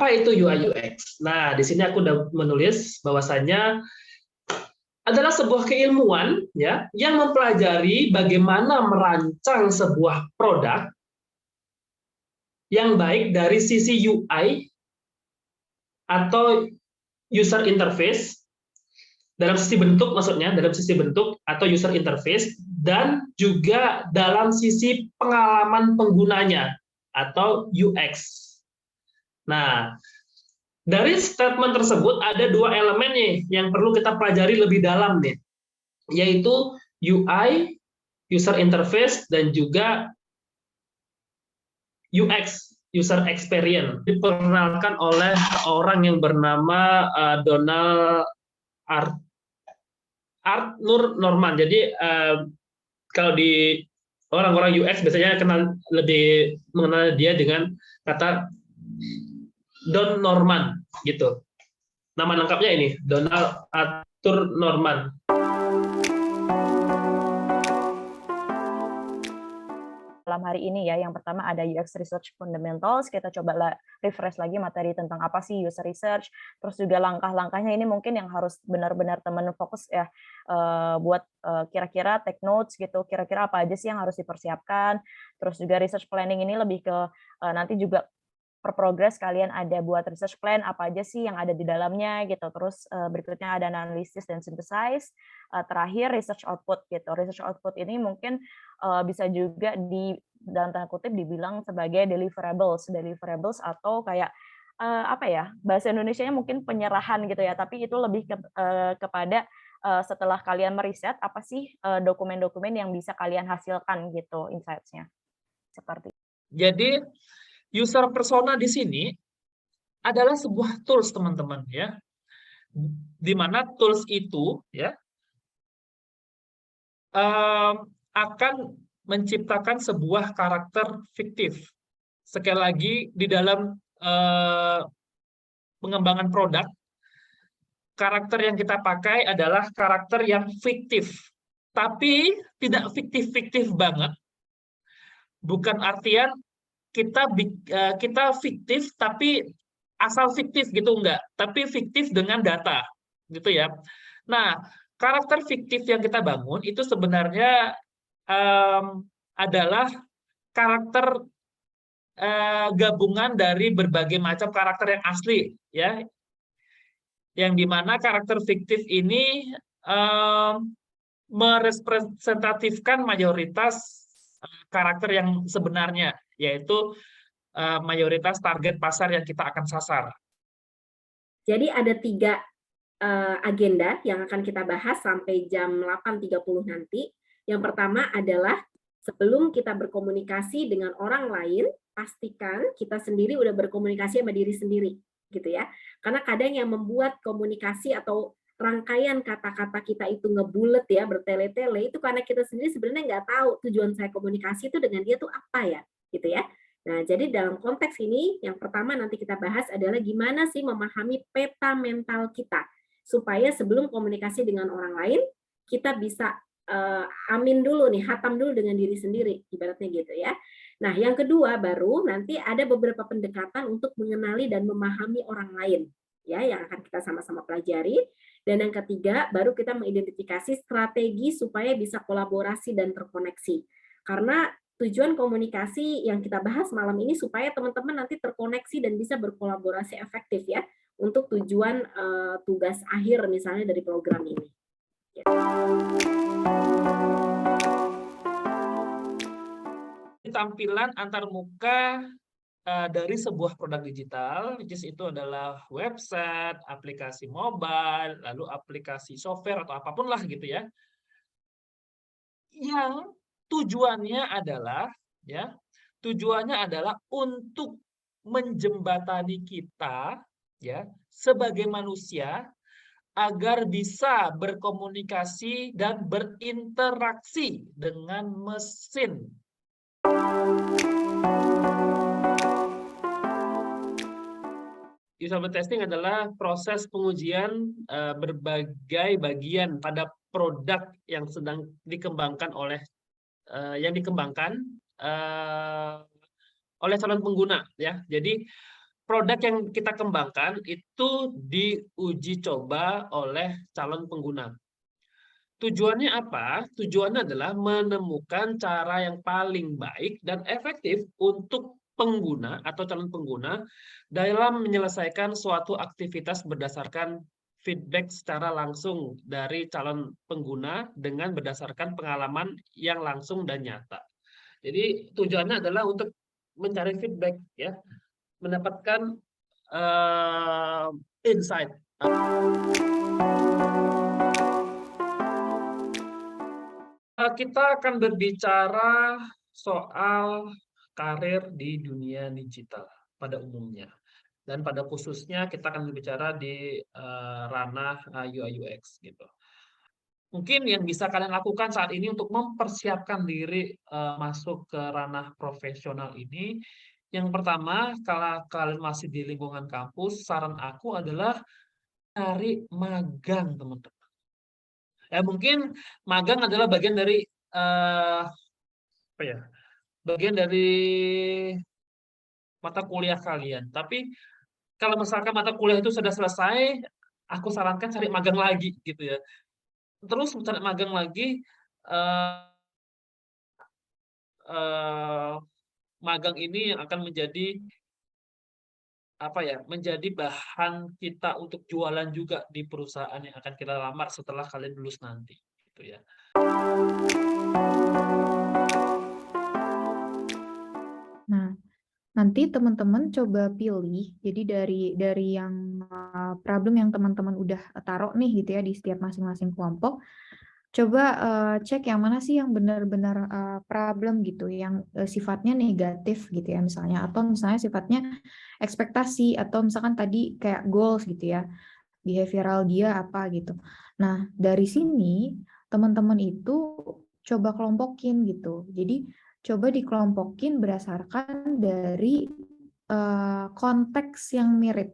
Apa itu UI UX? Nah, di sini aku udah menulis bahwasannya adalah sebuah keilmuan ya yang mempelajari bagaimana merancang sebuah produk yang baik dari sisi UI atau user interface, dalam sisi bentuk maksudnya, dalam sisi bentuk atau user interface, dan juga dalam sisi pengalaman penggunanya atau UX. Nah, dari statement tersebut ada dua elemen nih yang perlu kita pelajari lebih dalam nih, yaitu UI, user interface, dan juga UX, user experience. Diperkenalkan oleh orang yang bernama Donald Art Nur Norman. Jadi kalau di orang-orang UX biasanya lebih mengenal dia dengan kata Don Norman gitu. Nama lengkapnya ini Donald Arthur Norman. Dalam hari ini ya, yang pertama ada UX Research Fundamentals, kita coba refresh lagi materi tentang apa sih user research, terus juga langkah-langkahnya ini mungkin yang harus benar-benar teman fokus ya, buat kira-kira take notes gitu, kira-kira apa aja sih yang harus dipersiapkan, terus juga research planning ini lebih ke nanti juga per progress kalian ada buat research plan apa aja sih yang ada di dalamnya gitu. Terus berikutnya ada analisis dan synthesize. Terakhir research output gitu. Research output ini mungkin bisa juga dalam tanda kutip dibilang sebagai deliverables atau kayak apa ya, bahasa Indonesianya mungkin penyerahan gitu ya, tapi itu lebih kepada setelah kalian meriset apa sih dokumen-dokumen yang bisa kalian hasilkan gitu insights-nya. Seperti. Jadi user persona di sini adalah sebuah tools, teman-teman ya. Di mana tools itu ya akan menciptakan sebuah karakter fiktif. Sekali lagi di dalam pengembangan produk, karakter yang kita pakai adalah karakter yang fiktif, tapi tidak fiktif-fiktif banget. Bukan artian kita fiktif tapi asal fiktif gitu, enggak, tapi fiktif dengan data gitu ya. Nah, karakter fiktif yang kita bangun itu sebenarnya adalah karakter gabungan dari berbagai macam karakter yang asli ya, yang dimana karakter fiktif ini merepresentatifkan mayoritas karakter yang sebenarnya, yaitu mayoritas target pasar yang kita akan sasar. Jadi ada 3 agenda yang akan kita bahas sampai jam 8.30 nanti. Yang pertama adalah sebelum kita berkomunikasi dengan orang lain, pastikan kita sendiri udah berkomunikasi sama diri sendiri, gitu ya. Karena kadang yang membuat komunikasi atau rangkaian kata-kata kita itu ngebulet ya, bertele-tele, itu karena kita sendiri sebenarnya nggak tahu tujuan saya komunikasi itu dengan dia tuh apa ya, gitu ya. Nah, jadi dalam konteks ini, yang pertama nanti kita bahas adalah gimana sih memahami peta mental kita, supaya sebelum komunikasi dengan orang lain, kita bisa amin dulu nih, hatam dulu dengan diri sendiri, ibaratnya gitu ya. Nah, yang kedua baru nanti ada beberapa pendekatan untuk mengenali dan memahami orang lain, ya, yang akan kita sama-sama pelajari. Dan yang ketiga, baru kita mengidentifikasi strategi supaya bisa kolaborasi dan terkoneksi. Karena tujuan komunikasi yang kita bahas malam ini supaya teman-teman nanti terkoneksi dan bisa berkolaborasi efektif ya untuk tujuan tugas akhir misalnya dari program ini. Tampilan antarmuka dari sebuah produk digital, which is itu adalah website, aplikasi mobile, lalu aplikasi software atau apapun lah gitu ya. Yang tujuannya adalah untuk menjembatani kita ya sebagai manusia agar bisa berkomunikasi dan berinteraksi dengan mesin. Usability testing adalah proses pengujian berbagai bagian pada produk yang sedang dikembangkan oleh oleh calon pengguna ya. Jadi produk yang kita kembangkan itu diuji coba oleh calon pengguna. Tujuannya apa? Tujuannya adalah menemukan cara yang paling baik dan efektif untuk pengguna atau calon pengguna dalam menyelesaikan suatu aktivitas berdasarkan feedback secara langsung dari calon pengguna dengan berdasarkan pengalaman yang langsung dan nyata. Jadi tujuannya adalah untuk mencari feedback, ya, mendapatkan insight. Kita akan berbicara soal karir di dunia digital pada umumnya. Dan pada khususnya kita akan berbicara di ranah UI UX gitu. Mungkin yang bisa kalian lakukan saat ini untuk mempersiapkan diri masuk ke ranah profesional ini, yang pertama, kalau kalian masih di lingkungan kampus, saran aku adalah cari magang, teman-teman. Mungkin magang adalah bagian dari apa ya? Bagian dari mata kuliah kalian. Tapi kalau misalkan mata kuliah itu sudah selesai, aku sarankan cari magang lagi gitu ya. Terus cari magang lagi, magang ini yang akan menjadi apa ya? Menjadi bahan kita untuk jualan juga di perusahaan yang akan kita lamar setelah kalian lulus nanti, gitu ya. Nah, nanti teman-teman coba pilih, jadi dari yang problem yang teman-teman udah taruh nih gitu ya di setiap masing-masing kelompok, coba cek yang mana sih yang benar-benar problem gitu, yang sifatnya negatif gitu ya misalnya, atau misalnya sifatnya ekspektasi, atau misalkan tadi kayak goals gitu ya, behavioral dia apa gitu. Nah, dari sini teman-teman itu coba kelompokin gitu. Jadi coba dikelompokin berdasarkan dari konteks yang mirip.